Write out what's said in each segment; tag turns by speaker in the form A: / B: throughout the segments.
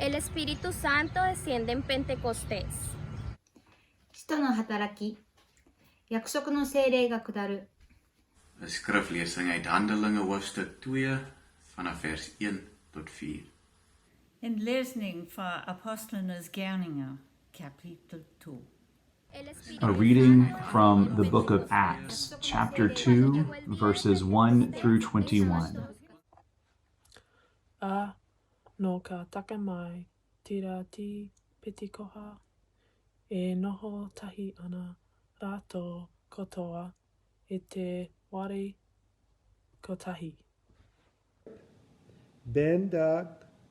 A: El Espíritu Santo desciende en Pentecostés.
B: 使徒の働き、約束の聖霊が下る。
C: 'n Skriflesing uit Handelinge hoofstuk 2 vanaf vers 1 tot 4.
D: En lesning fra Apostlenes Gerninger, kapitel 2.
E: A reading from the book of Acts, chapter 2, verses 1 through 21.
F: A no ka taka mai tira ti pitikoha e noho tahi ana rato kotoa e te wari kotahi.
G: Ben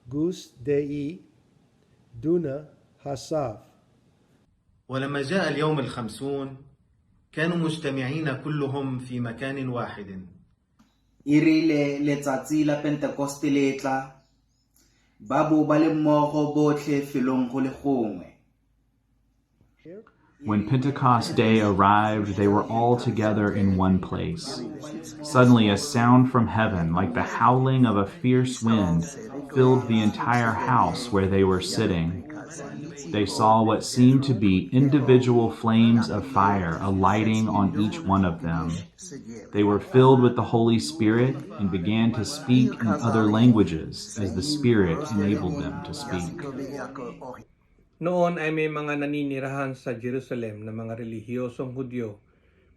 G: gus dei duna hasaf.
H: ولما جاء اليوم الخمسون كانوا مجتمعين كلهم في مكان واحد.
I: Irile letsatsi la Pentecost le tla ba bo ba le mmogo botlhe felong go le gongwe.
E: When Pentecost Day arrived, they were all together in one place. Suddenly a sound from heaven, like the howling of a fierce wind, filled the entire house where they were sitting. They saw what seemed to be individual flames of fire alighting on each one of them. They were filled with the Holy Spirit and began to speak in other languages as the Spirit enabled them to speak.
J: Noon ay may mga naninirahan sa Jerusalem na mga relihiyosong Hudyo,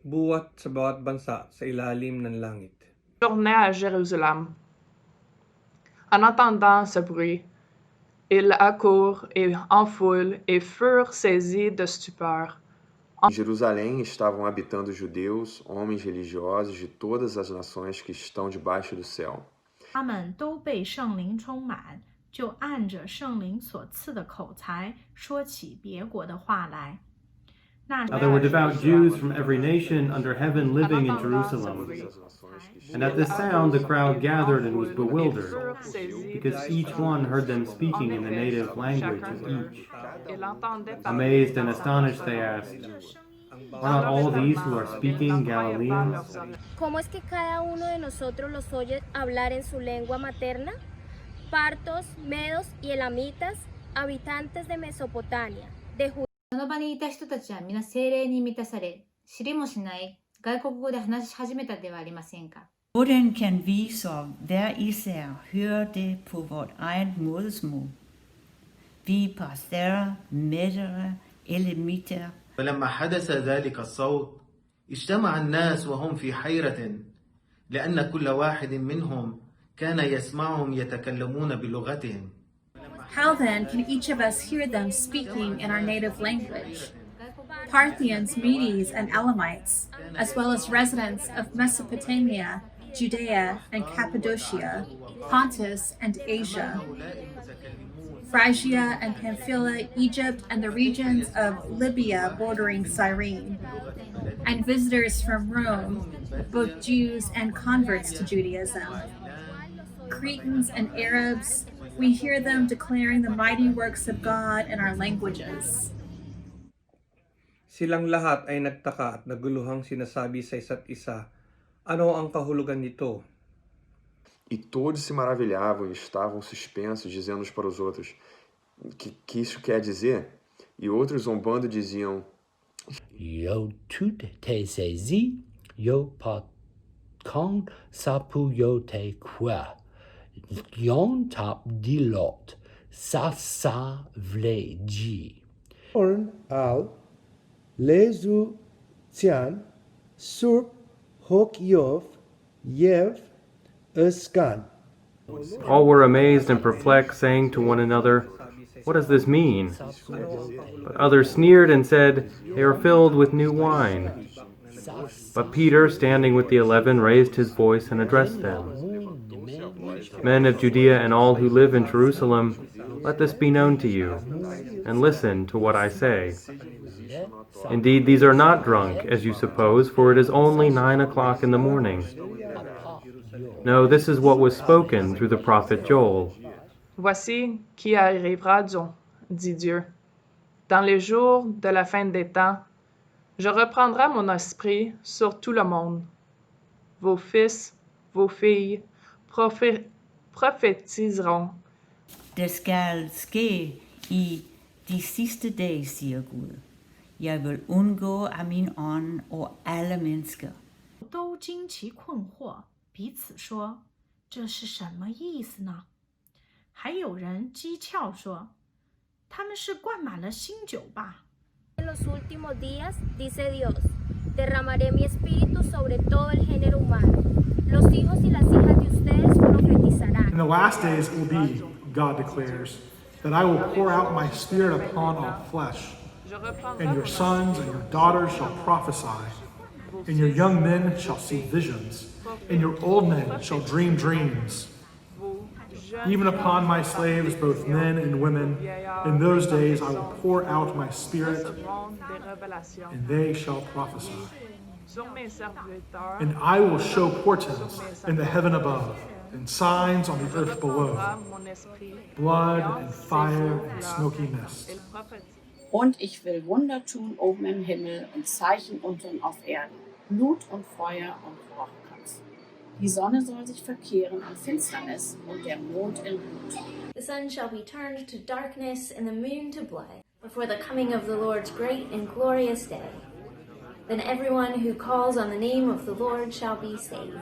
J: buwat sa bawat bansa sa ilalim ng langit.
F: Tournait à Jérusalem. En entendant ce bruit, ils accourent et en foule et furent saisis de stupeur.
K: Em Jerusalém estavam habitando judeus, homens religiosos de todas as nações que estão debaixo do céu.
B: 他们都被圣灵充满，就按着圣灵所赐的口才说起别国的话来。
L: Now there were devout Jews from every nation under heaven living in Jerusalem. And at this sound the crowd gathered and was bewildered, because each one heard them speaking in the native language of each. Amazed and astonished, they asked, "Are not all these who are speaking Galileans?
A: ¿Cómo es que cada uno de nosotros los oye hablar en su lengua materna? Partos, medos y elamitas, habitantes de Mesopotamia, de Judea.
B: その場にいた人たちは皆聖霊に満たされ、知りもしない外国語で話し始めたではありませんか。
D: Hvordan kan vi så hver især høre det på vort eget modersmål? Vi pastorer, mættere, elemitter.
H: فلما حدث ذلك الصوت اجتمع الناس وهم في حيرة لأن كل واحد منهم كان يسمعهم يتكلمون بلغتهم.
M: How then can each of us hear them speaking in our native language? Parthians, Medes, and Elamites, as well as residents of Mesopotamia, Judea and Cappadocia, Pontus and Asia, Phrygia and Pamphylia, Egypt, and the regions of Libya bordering Cyrene, and visitors from Rome, both Jews and converts to Judaism, Cretans and Arabs. We hear them declaring the mighty works of God in our languages.
J: Silang lahat ay nagtaka at naguluhang sinasabi sa isa't isa, ano ang kahulugan nito?
K: E todos se maravilhavam e estavam suspensos, dizendo uns para os outros, que isso quer dizer? E outros zombando diziam,
N: Yo tut te sezi, yo pa kong sapu yo te kwa. Yon tap dilot, sa vle ji.
G: Orn al lezu tian sur hok yov yev eskan.
L: All were amazed and perplexed, saying to one another, "What does this mean?" But others sneered and said, "They are filled with new wine." But Peter, standing with the 11, raised his voice and addressed them. "Men of Judea and all who live in Jerusalem, let this be known to you, and listen to what I say. Indeed, these are not drunk, as you suppose, for it is only 9 o'clock in the morning. No, this is what was spoken through the prophet Joel.
F: Voici qui arrivera, dit Dieu. Dans les jours de la fin des temps, je reprendrai mon esprit sur tout le monde. Vos fils, vos filles prophétiseront.
D: Det skal ske i de sidste dage, siger Gud. Jeg vil undgå af min ånd over alle mennesker.
B: 都惊奇困惑，彼此说：“这是什么意思呢？”还有人讥诮说：“他们是灌满了新酒吧。”
A: En los últimos días, dice Dios, derramaré mi espíritu sobre todo el género humano. Los hijos y las hijas de ustedes profetizarán.
O: In the last days it will be, God declares, that I will pour out my spirit upon all flesh, and your sons and your daughters shall prophesy, and your young men shall see visions, and your old men shall dream dreams. Even upon my slaves, both men and women, in those days I will pour out my spirit, and they shall prophesy. And I will show portents in the heaven above, and signs on the earth below, blood and fire and smoky mist.
P: Und ich will Wunder tun oben im Himmel und Zeichen unten auf Erden, Blut und Feuer und Rauchkampf. Die Sonne soll sich verkehren in Finsternis und der Mond in Blut.
Q: The sun shall be turned to darkness and the moon to blood, before the coming of the Lord's great and glorious day. Then everyone who calls on the name of the Lord shall be saved.